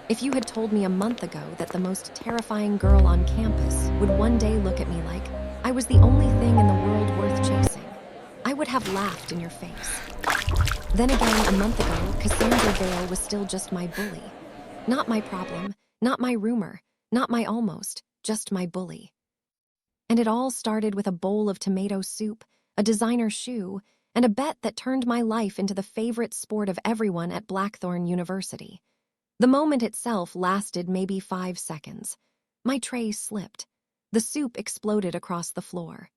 If you had told me a month ago that the most terrifying girl on campus would one day look at me like I was the only thing in the world worth chasing, I would have laughed in your face. Then again, a month ago, Cassandra Vale was still just my bully. Not my problem, not my rumor, not my almost, just my bully. And it all started with a bowl of tomato soup, a designer shoe, and a bet that turned my life into the favorite sport of everyone at Blackthorne University. The moment itself lasted maybe 5 seconds. My tray slipped. The soup exploded across the floor.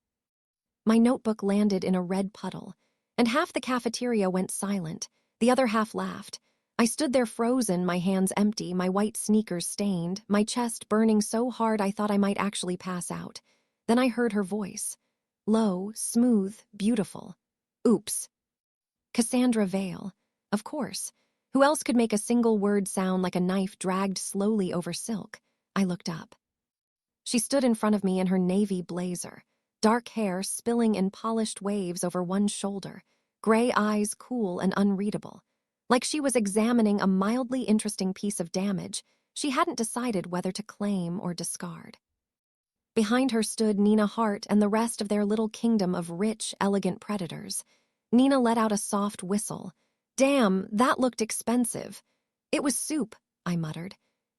My notebook landed in a red puddle, and half the cafeteria went silent, the other half laughed. I stood there frozen, my hands empty, my white sneakers stained, my chest burning so hard I thought I might actually pass out. Then I heard her voice. Low, smooth, beautiful. Oops. Cassandra Vale. Of course. Who else could make a single word sound like a knife dragged slowly over silk? I looked up. She stood in front of me in her navy blazer, dark hair spilling in polished waves over one shoulder, gray eyes cool and unreadable. Like she was examining a mildly interesting piece of damage she hadn't decided whether to claim or discard. Behind her stood Nina Hart and the rest of their little kingdom of rich, elegant predators. Nina let out a soft whistle. Damn, that looked expensive. It was soup, I muttered.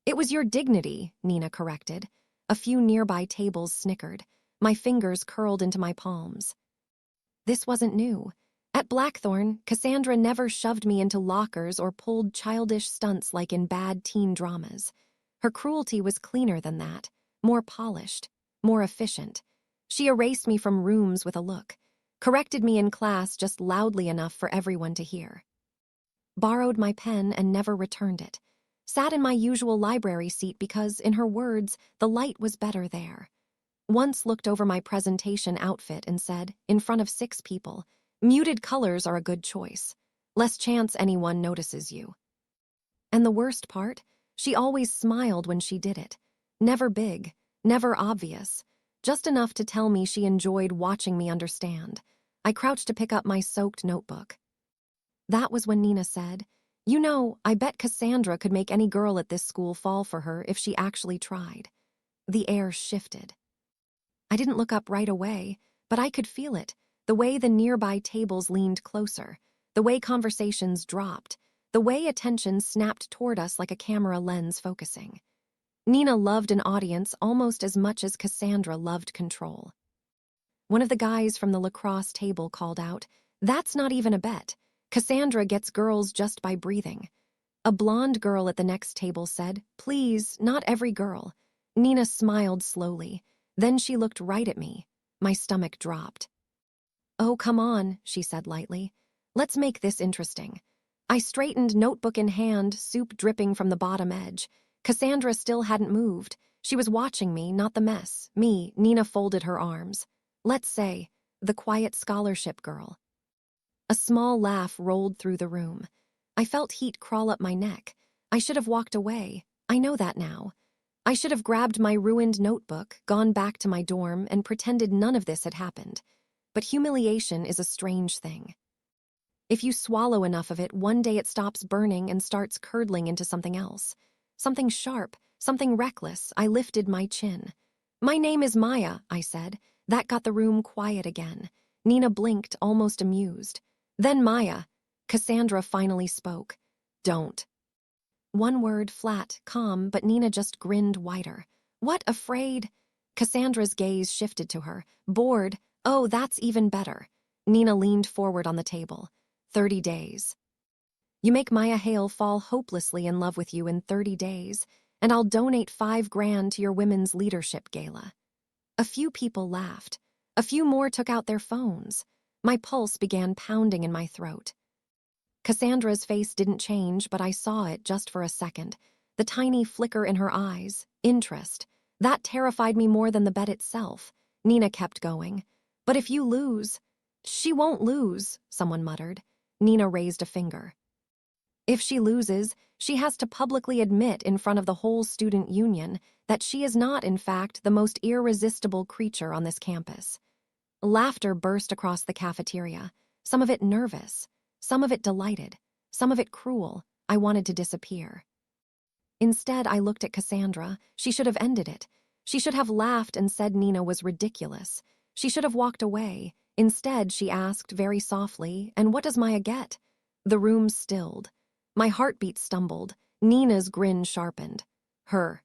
It was your dignity, Nina corrected. A few nearby tables snickered. My fingers curled into my palms. This wasn't new. At Blackthorne, Cassandra never shoved me into lockers or pulled childish stunts like in bad teen dramas. Her cruelty was cleaner than that, more polished, more efficient. She erased me from rooms with a look, corrected me in class just loudly enough for everyone to hear. Borrowed my pen and never returned it. Sat in my usual library seat because, in her words, the light was better there. Once looked over my presentation outfit and said, in front of 6 people, muted colors are a good choice. Less chance anyone notices you. And the worst part? She always smiled when she did it. Never big, never obvious. Just enough to tell me she enjoyed watching me understand. I crouched to pick up my soaked notebook. That was when Nina said, "You know, I bet Cassandra could make any girl at this school fall for her if she actually tried." The air shifted. I didn't look up right away, but I could feel it, the way the nearby tables leaned closer, the way conversations dropped, the way attention snapped toward us like a camera lens focusing. Nina loved an audience almost as much as Cassandra loved control. One of the guys from the lacrosse table called out, "That's not even a bet. Cassandra gets girls just by breathing." A blonde girl at the next table said, "Please, not every girl." Nina smiled slowly. Then she looked right at me. My stomach dropped. "Oh, come on," she said lightly. "Let's make this interesting." I straightened, notebook in hand, soup dripping from the bottom edge. Cassandra still hadn't moved. She was watching me, not the mess. Me. Nina folded her arms. Let's say, the quiet scholarship girl. A small laugh rolled through the room. I felt heat crawl up my neck. I should have walked away. I know that now. I should have grabbed my ruined notebook, gone back to my dorm, and pretended none of this had happened. But humiliation is a strange thing. If you swallow enough of it, one day it stops burning and starts curdling into something else. Something sharp, something reckless. I lifted my chin. "My name is Maya," I said. That got the room quiet again. Nina blinked, almost amused. Then Maya. Cassandra finally spoke. "Don't." One word, flat, calm, but Nina just grinned wider. "What, afraid?" Cassandra's gaze shifted to her. "Bored? Oh, that's even better." Nina leaned forward on the table. 30 days. You make Maya Hale fall hopelessly in love with you in 30 days, and I'll donate $5,000 to your women's leadership gala. A few people laughed. A few more took out their phones. My pulse began pounding in my throat. Cassandra's face didn't change, but I saw it just for a second. The tiny flicker in her eyes. Interest. That terrified me more than the bet itself. Nina kept going. "But if you lose..." "She won't lose," someone muttered. Nina raised a finger. "If she loses, she has to publicly admit in front of the whole student union that she is not, in fact, the most irresistible creature on this campus." Laughter burst across the cafeteria, some of it nervous. Some of it delighted, some of it cruel. I wanted to disappear. Instead, I looked at Cassandra. She should have ended it. She should have laughed and said Nina was ridiculous. She should have walked away. Instead, she asked very softly, "And what does Maya get?" The room stilled. My heartbeat stumbled. Nina's grin sharpened. Her.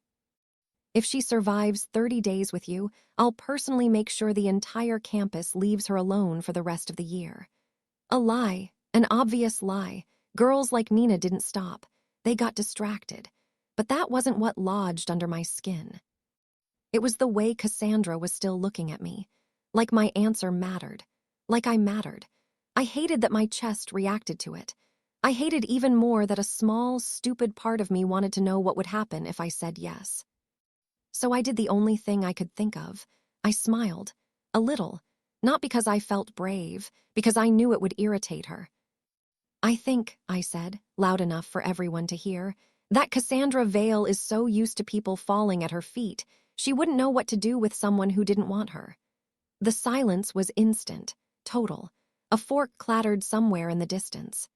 If she survives 30 days with you, I'll personally make sure the entire campus leaves her alone for the rest of the year. A lie, an obvious lie. Girls like Nina didn't stop. They got distracted. But that wasn't what lodged under my skin. It was the way Cassandra was still looking at me. Like my answer mattered. Like I mattered. I hated that my chest reacted to it. I hated even more that a small, stupid part of me wanted to know what would happen if I said yes. So I did the only thing I could think of. I smiled. A little. Not because I felt brave, because I knew it would irritate her. "I think," I said, loud enough for everyone to hear, "that Cassandra Vale is so used to people falling at her feet, she wouldn't know what to do with someone who didn't want her." The silence was instant, total. A fork clattered somewhere in the distance.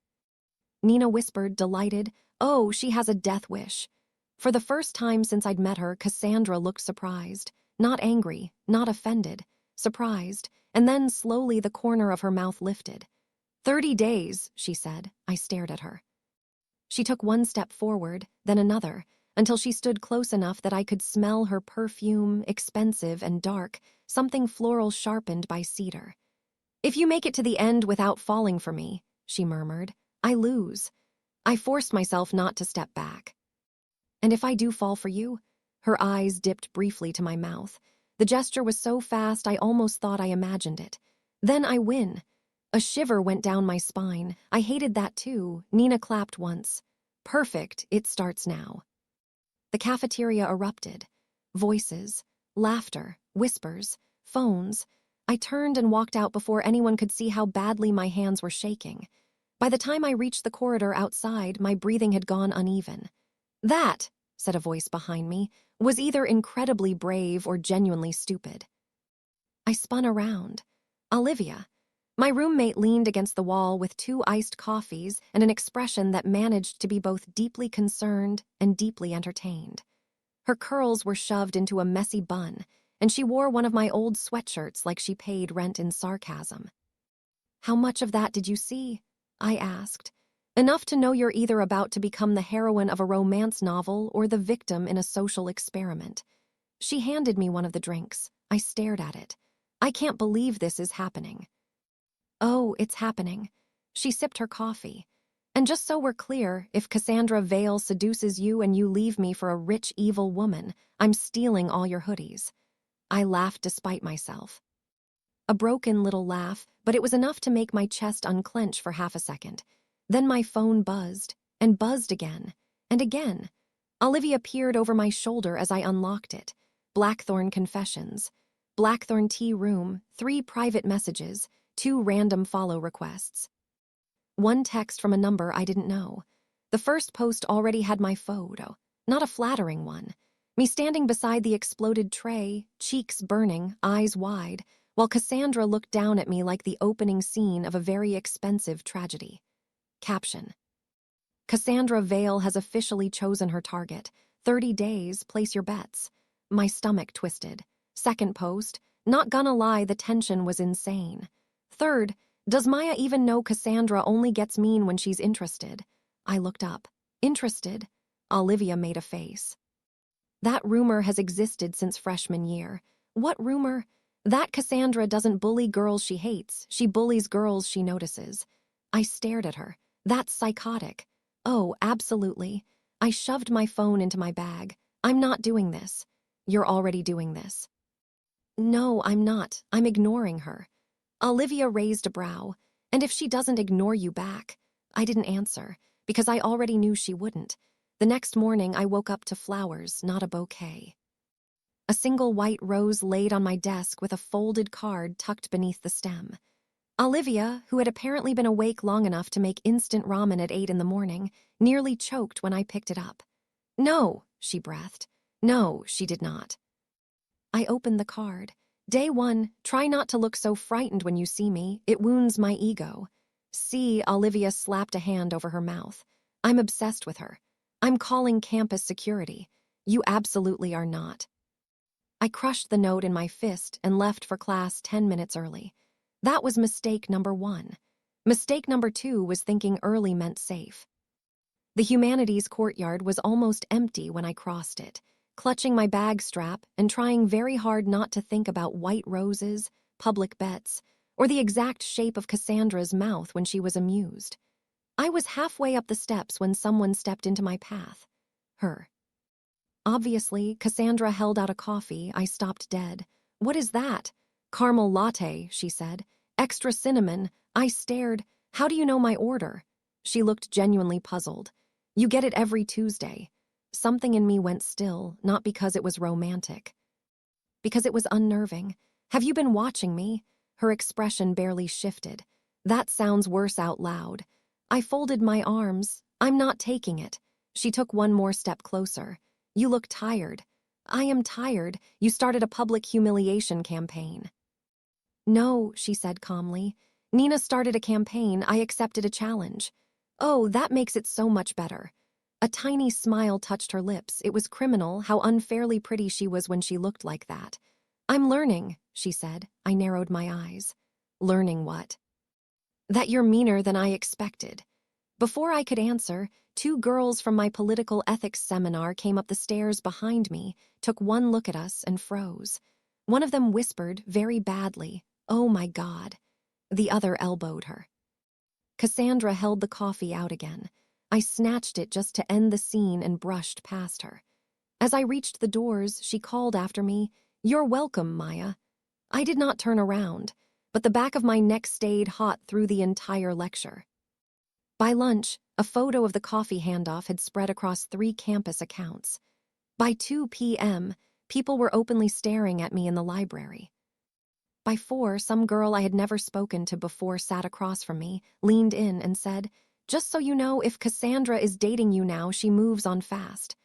Nina whispered, delighted, "Oh, she has a death wish." For the first time since I'd met her, Cassandra looked surprised. Not angry, not offended. Surprised, and then slowly the corner of her mouth lifted. 30 days, she said. I stared at her. She took one step forward, then another, until she stood close enough that I could smell her perfume, expensive and dark, something floral sharpened by cedar. "If you make it to the end without falling for me," she murmured, "I lose." I forced myself not to step back. "And if I do fall for you?" Her eyes dipped briefly to my mouth. The gesture was so fast I almost thought I imagined it. "Then I win." A shiver went down my spine. I hated that too. Nina clapped once. "Perfect, it starts now." The cafeteria erupted. Voices, laughter, whispers, phones. I turned and walked out before anyone could see how badly my hands were shaking. By the time I reached the corridor outside, my breathing had gone uneven. "That," said a voice behind me, "was either incredibly brave or genuinely stupid." I spun around. Olivia. My roommate leaned against the wall with 2 iced coffees and an expression that managed to be both deeply concerned and deeply entertained. Her curls were shoved into a messy bun, and she wore one of my old sweatshirts like she paid rent in sarcasm. "How much of that did you see?" I asked. "Enough to know you're either about to become the heroine of a romance novel or the victim in a social experiment." She handed me one of the drinks. I stared at it. "I can't believe this is happening." "Oh, it's happening." She sipped her coffee. "And just so we're clear, if Cassandra Vale seduces you and you leave me for a rich, evil woman, I'm stealing all your hoodies." I laughed despite myself. A broken little laugh, but it was enough to make my chest unclench for half a second. Then my phone buzzed, and buzzed again, and again. Olivia peered over my shoulder as I unlocked it. Blackthorne confessions. Blackthorne tea room, 3 private messages, 2 random follow requests. 1 text from a number I didn't know. The first post already had my photo, not a flattering one. Me standing beside the exploded tray, cheeks burning, eyes wide, while Cassandra looked down at me like the opening scene of a very expensive tragedy. Caption: "Cassandra Vale has officially chosen her target. 30 days, place your bets." My stomach twisted. Second post: "Not gonna lie, the tension was insane." Third: "Does Maya even know Cassandra only gets mean when she's interested?" I looked up. "Interested?" Olivia made a face. "That rumor has existed since freshman year." "What rumor?" "That Cassandra doesn't bully girls she hates, she bullies girls she notices." I stared at her. "That's psychotic." "Oh, absolutely." I shoved my phone into my bag. "I'm not doing this." "You're already doing this." "No, I'm not. I'm ignoring her." Olivia raised a brow. "And if she doesn't ignore you back?" I didn't answer, because I already knew she wouldn't. The next morning, I woke up to flowers, not a bouquet. A single white rose laid on my desk with a folded card tucked beneath the stem. Olivia, who had apparently been awake long enough to make instant ramen at 8 in the morning, nearly choked when I picked it up. "No," she breathed. "No, she did not." I opened the card. "Day 1, try not to look so frightened when you see me. It wounds my ego." "See," Olivia slapped a hand over her mouth. "I'm obsessed with her." I'm calling campus security. You absolutely are not. I crushed the note in my fist and left for class 10 minutes early. That was mistake number 1. Mistake number 2 was thinking early meant safe. The humanities courtyard was almost empty when I crossed it, clutching my bag strap and trying very hard not to think about white roses, public bets, or the exact shape of Cassandra's mouth when she was amused. I was halfway up the steps when someone stepped into my path. Her. Obviously, Cassandra held out a coffee. I stopped dead. "What is that?" "Caramel latte," she said. "Extra cinnamon." I stared. "How do you know my order?" She looked genuinely puzzled. "You get it every Tuesday." Something in me went still, not because it was romantic. Because it was unnerving. "Have you been watching me?" Her expression barely shifted. "That sounds worse out loud." I folded my arms. "I'm not taking it." She took one more step closer. "You look tired." "I am tired. You started a public humiliation campaign." "No," she said calmly. "Nina started a campaign. I accepted a challenge." "Oh, that makes it so much better." A tiny smile touched her lips. It was criminal how unfairly pretty she was when she looked like that. "I'm learning," she said. I narrowed my eyes. "Learning what?" "That you're meaner than I expected." Before I could answer, 2 girls from my political ethics seminar came up the stairs behind me, took one look at us, and froze. One of them whispered, very badly, "Oh my God." The other elbowed her. Cassandra held the coffee out again. I snatched it just to end the scene and brushed past her. As I reached the doors, she called after me, "You're welcome, Maya." I did not turn around, but the back of my neck stayed hot through the entire lecture. By lunch, a photo of the coffee handoff had spread across 3 campus accounts. By 2 p.m., people were openly staring at me in the library. By 4, some girl I had never spoken to before sat across from me, leaned in, and said, "Just so you know, if Cassandra is dating you now, she moves on fast."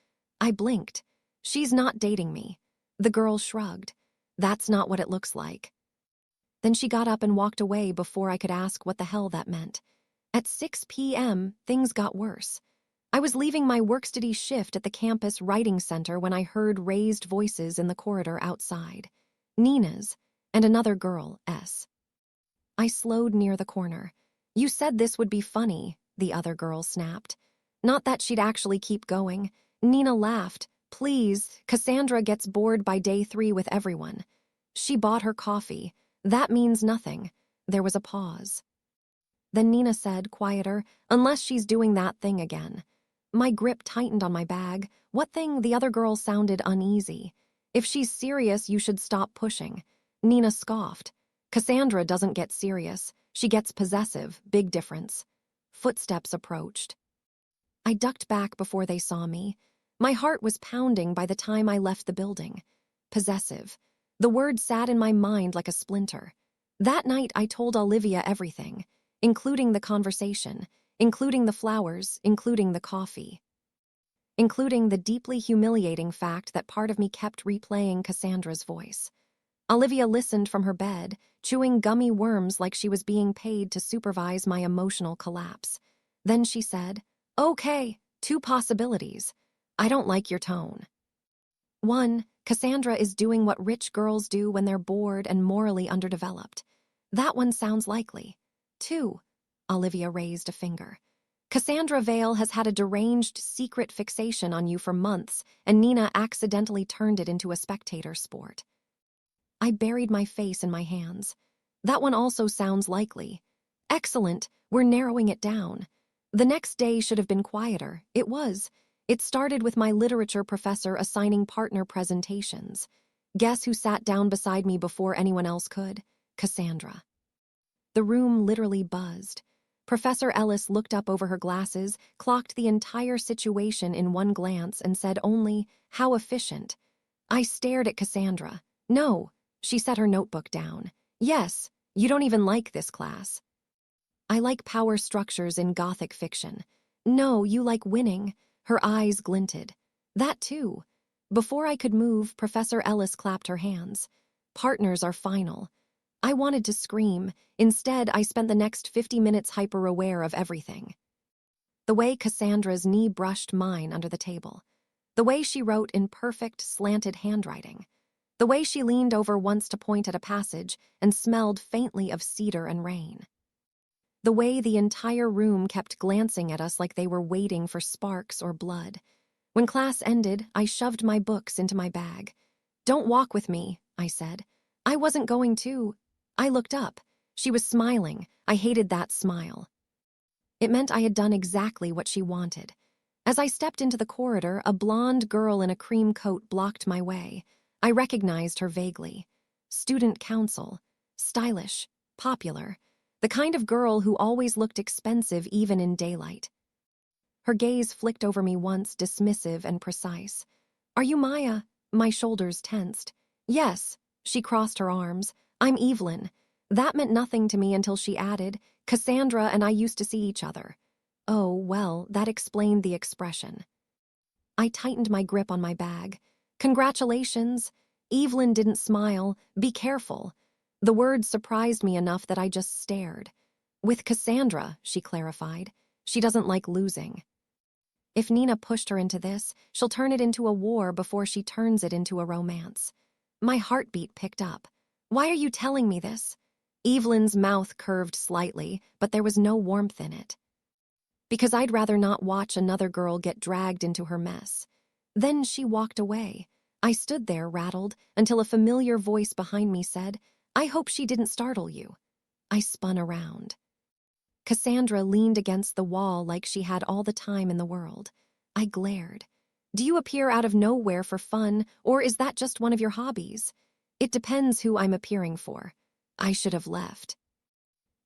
I blinked. "She's not dating me." The girl shrugged. "That's not what it looks like." Then she got up and walked away before I could ask what the hell that meant. At 6 p.m., things got worse. I was leaving my work-study shift at the campus writing center when I heard raised voices in the corridor outside. Nina's, and another girl, S. I slowed near the corner. "You said this would be funny," the other girl snapped. Not that she'd actually keep going. Nina laughed. "Please, Cassandra gets bored by day 3 with everyone." She bought her coffee. "That means nothing." There was a pause. Then Nina said, quieter, "Unless she's doing that thing again." My grip tightened on my bag. "What thing?" The other girl sounded uneasy. "If she's serious, you should stop pushing." Nina scoffed. "Cassandra doesn't get serious. She gets possessive. Big difference." Footsteps approached. I ducked back before they saw me. My heart was pounding by the time I left the building. Possessive. The word sat in my mind like a splinter. That night I told Olivia everything, including the conversation, including the flowers, including the coffee, including the deeply humiliating fact that part of me kept replaying Cassandra's voice. Olivia listened from her bed, chewing gummy worms like she was being paid to supervise my emotional collapse. Then she said, "Okay, 2 possibilities. I don't like your tone." 1, Cassandra is doing what rich girls do when they're bored and morally underdeveloped. That one sounds likely. 2, Olivia raised a finger. Cassandra Vale has had a deranged secret fixation on you for months, and Nina accidentally turned it into a spectator sport. I buried my face in my hands. That one also sounds likely. Excellent, we're narrowing it down. The next day should have been quieter. It was. It started with my literature professor assigning partner presentations. Guess who sat down beside me before anyone else could? Cassandra. The room literally buzzed. Professor Ellis looked up over her glasses, clocked the entire situation in one glance, and said only, "How efficient." I stared at Cassandra. "No." She set her notebook down. "Yes, you don't even like this class." "I like power structures in Gothic fiction." "No, you like winning." Her eyes glinted. "That too." Before I could move, Professor Ellis clapped her hands. "Partners are final." I wanted to scream. Instead, I spent the next 50 minutes hyper-aware of everything. The way Cassandra's knee brushed mine under the table. The way she wrote in perfect, slanted handwriting. The way she leaned over once to point at a passage and smelled faintly of cedar and rain. The way the entire room kept glancing at us like they were waiting for sparks or blood. When class ended, I shoved my books into my bag. "Don't walk with me," I said. "I wasn't going to." I looked up. She was smiling. I hated that smile. It meant I had done exactly what she wanted. As I stepped into the corridor, a blonde girl in a cream coat blocked my way. I recognized her vaguely. Student council. Stylish. Popular. The kind of girl who always looked expensive even in daylight. Her gaze flicked over me once, dismissive and precise. "Are you Maya?" My shoulders tensed. "Yes." She crossed her arms. "I'm Evelyn." That meant nothing to me until she added, "Cassandra and I used to see each other." Oh, well, that explained the expression. I tightened my grip on my bag. "Congratulations." Evelyn didn't smile. "Be careful." The words surprised me enough that I just stared. "With Cassandra," she clarified. "She doesn't like losing. If Nina pushed her into this, she'll turn it into a war before she turns it into a romance." My heartbeat picked up. "Why are you telling me this?" Evelyn's mouth curved slightly, but there was no warmth in it. "Because I'd rather not watch another girl get dragged into her mess." Then she walked away. I stood there, rattled, until a familiar voice behind me said, "I hope she didn't startle you." I spun around. Cassandra leaned against the wall like she had all the time in the world. I glared. "Do you appear out of nowhere for fun, or is that just one of your hobbies?" "It depends who I'm appearing for." I should have left.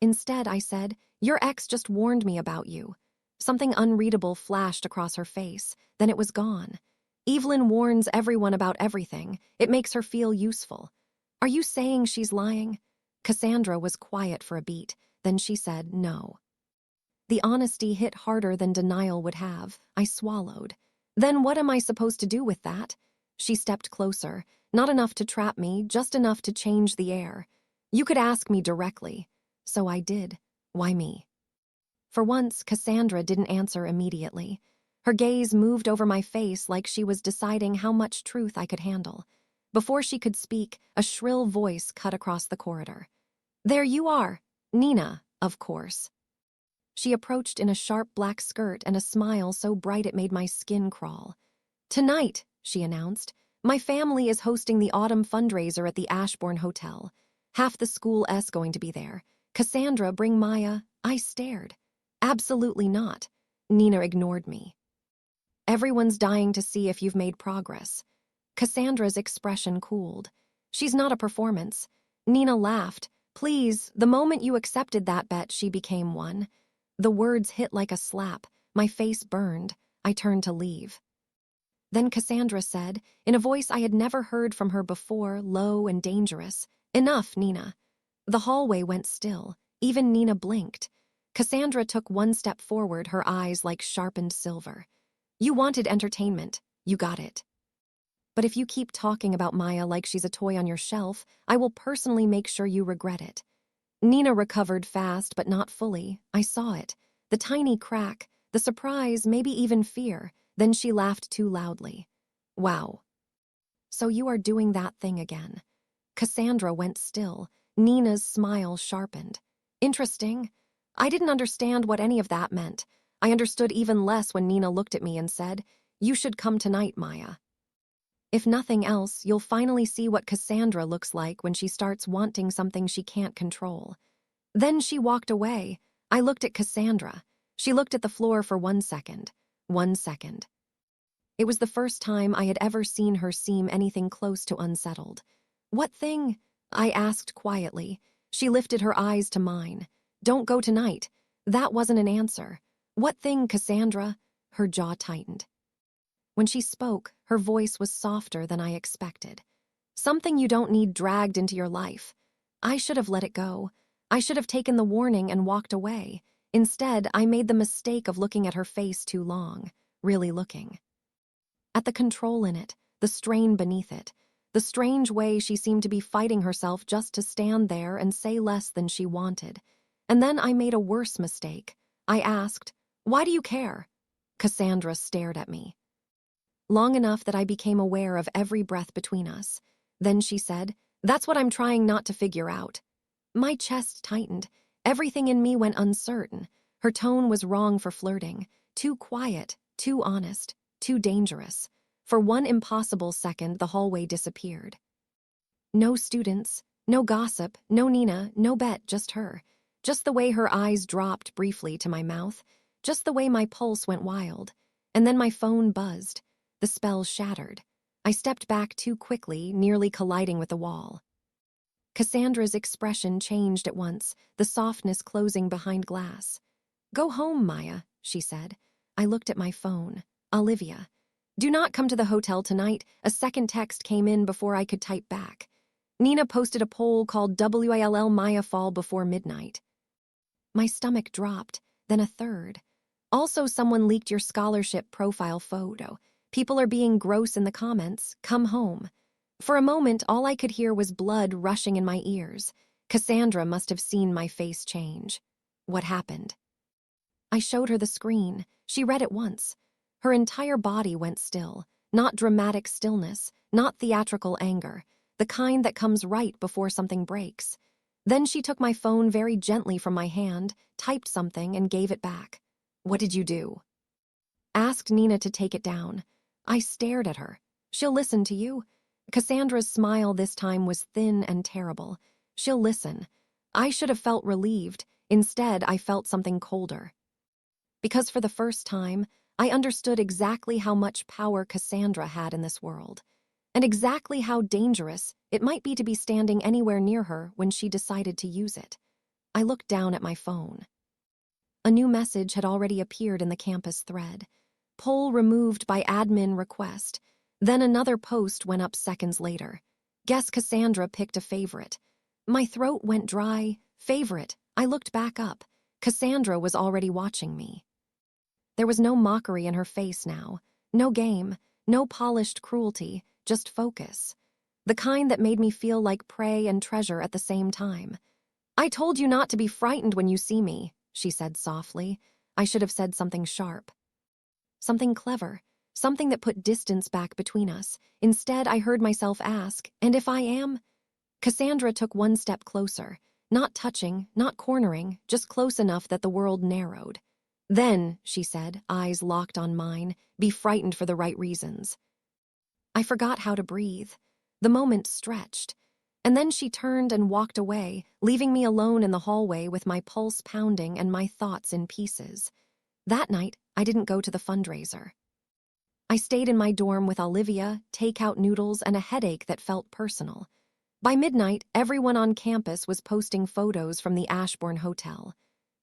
Instead, I said, "Your ex just warned me about you." Something unreadable flashed across her face, then it was gone. "Evelyn warns everyone about everything. It makes her feel useful." "Are you saying she's lying?" Cassandra was quiet for a beat, then she said no. The honesty hit harder than denial would have. I swallowed. "Then what am I supposed to do with that?" She stepped closer. "Not enough to trap me, just enough to change the air. You could ask me directly." So I did. "Why me?" For once, Cassandra didn't answer immediately. Her gaze moved over my face like she was deciding how much truth I could handle. Before she could speak, a shrill voice cut across the corridor. "There you are. Nina, of course." She approached in a sharp black skirt and a smile so bright it made my skin crawl. "Tonight," she announced, "my family is hosting the autumn fundraiser at the Ashbourne Hotel. Half the school's going to be there. Cassandra, bring Maya." I stared. "Absolutely not." Nina ignored me. "Everyone's dying to see if you've made progress." Cassandra's expression cooled. "She's not a performance." Nina laughed. "Please, the moment you accepted that bet, she became one." The words hit like a slap. My face burned. I turned to leave. Then Cassandra said, in a voice I had never heard from her before, low and dangerous, "Enough, Nina." The hallway went still. Even Nina blinked. Cassandra took one step forward, her eyes like sharpened silver. "You wanted entertainment. You got it. But if you keep talking about Maya like she's a toy on your shelf, I will personally make sure you regret it." Nina recovered fast, but not fully. I saw it. The tiny crack, the surprise, maybe even fear. Then she laughed too loudly. "Wow. So you are doing that thing again." Cassandra went still. Nina's smile sharpened. "Interesting." I didn't understand what any of that meant. I understood even less when Nina looked at me and said, "You should come tonight, Maya. If nothing else, you'll finally see what Cassandra looks like when she starts wanting something she can't control." Then she walked away. I looked at Cassandra. She looked at the floor for 1 second. 1 second. It was the first time I had ever seen her seem anything close to unsettled. "What thing?" I asked quietly. She lifted her eyes to mine. "Don't go tonight." That wasn't an answer. "What thing, Cassandra?" Her jaw tightened. When she spoke, her voice was softer than I expected. "Something you don't need dragged into your life." I should have let it go. I should have taken the warning and walked away. Instead, I made the mistake of looking at her face too long, really looking. At the control in it, the strain beneath it, the strange way she seemed to be fighting herself just to stand there and say less than she wanted. And then I made a worse mistake. I asked, Why do you care? Cassandra stared at me. Long enough that I became aware of every breath between us. Then she said, "That's what I'm trying not to figure out." My chest tightened. Everything in me went uncertain. Her tone was wrong for flirting. Too quiet, too honest, too dangerous. For one impossible second, the hallway disappeared. No students, no gossip, no Nina, no Bet, just her. Just the way her eyes dropped briefly to my mouth. Just the way my pulse went wild. And then my phone buzzed. The spell shattered. I stepped back too quickly, nearly colliding with the wall. Cassandra's expression changed at once, the softness closing behind glass. "Go home, Maya," she said. I looked at my phone. Olivia. "Do not come to the hotel tonight." A second text came in before I could type back. Nina posted a poll called WLL Maya Fall before midnight. My stomach dropped, then a third. "Also, someone leaked your scholarship profile photo. People are being gross in the comments. Come home." For a moment, all I could hear was blood rushing in my ears. Cassandra must have seen my face change. What happened? I showed her the screen. She read it once. Her entire body went still. Not dramatic stillness, not theatrical anger, the kind that comes right before something breaks. Then she took my phone very gently from my hand, typed something, and gave it back. "What did you do?" "Asked Nina to take it down." I stared at her. "She'll listen to you." Cassandra's smile this time was thin and terrible. "She'll listen." I should have felt relieved. Instead, I felt something colder. Because for the first time, I understood exactly how much power Cassandra had in this world, and exactly how dangerous it might be to be standing anywhere near her when she decided to use it. I looked down at my phone. A new message had already appeared in the campus thread. "Poll removed by admin request." Then another post went up seconds later. "Guess Cassandra picked a favorite." My throat went dry. Favorite. I looked back up. Cassandra was already watching me. There was no mockery in her face now. No game. No polished cruelty. Just focus. The kind that made me feel like prey and treasure at the same time. "I told you not to be frightened when you see me," she said softly. I should have said something sharp. Something clever. Something that put distance back between us. Instead, I heard myself ask, "And if I am?" Cassandra took one step closer. Not touching, not cornering, just close enough that the world narrowed. "Then," she said, eyes locked on mine, "be frightened for the right reasons." I forgot how to breathe. The moment stretched. And then she turned and walked away, leaving me alone in the hallway with my pulse pounding and my thoughts in pieces. That night, I didn't go to the fundraiser. I stayed in my dorm with Olivia, takeout noodles, and a headache that felt personal. By midnight, everyone on campus was posting photos from the Ashbourne Hotel.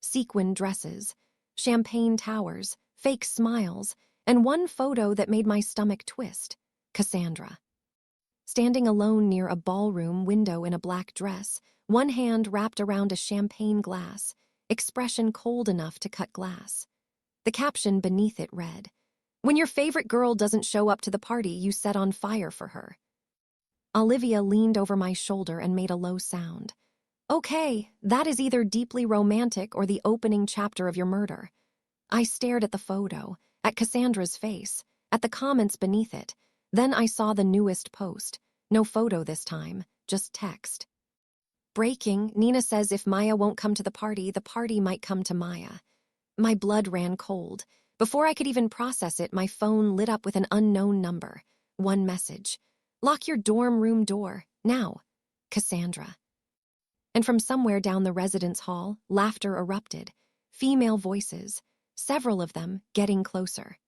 Sequin dresses, champagne towers, fake smiles, and one photo that made my stomach twist. Cassandra. Standing alone near a ballroom window in a black dress, one hand wrapped around a champagne glass, expression cold enough to cut glass. The caption beneath it read, "When your favorite girl doesn't show up to the party, you set on fire for her." Olivia leaned over my shoulder and made a low sound. "Okay, that is either deeply romantic or the opening chapter of your murder." I stared at the photo, at Cassandra's face, at the comments beneath it. Then I saw the newest post. No photo this time, just text. "Breaking, Nina says if Maya won't come to the party might come to Maya." My blood ran cold. Before I could even process it, my phone lit up with an unknown number. One message. "Lock your dorm room door, now. Cassandra." And from somewhere down the residence hall, laughter erupted. Female voices, several of them getting closer.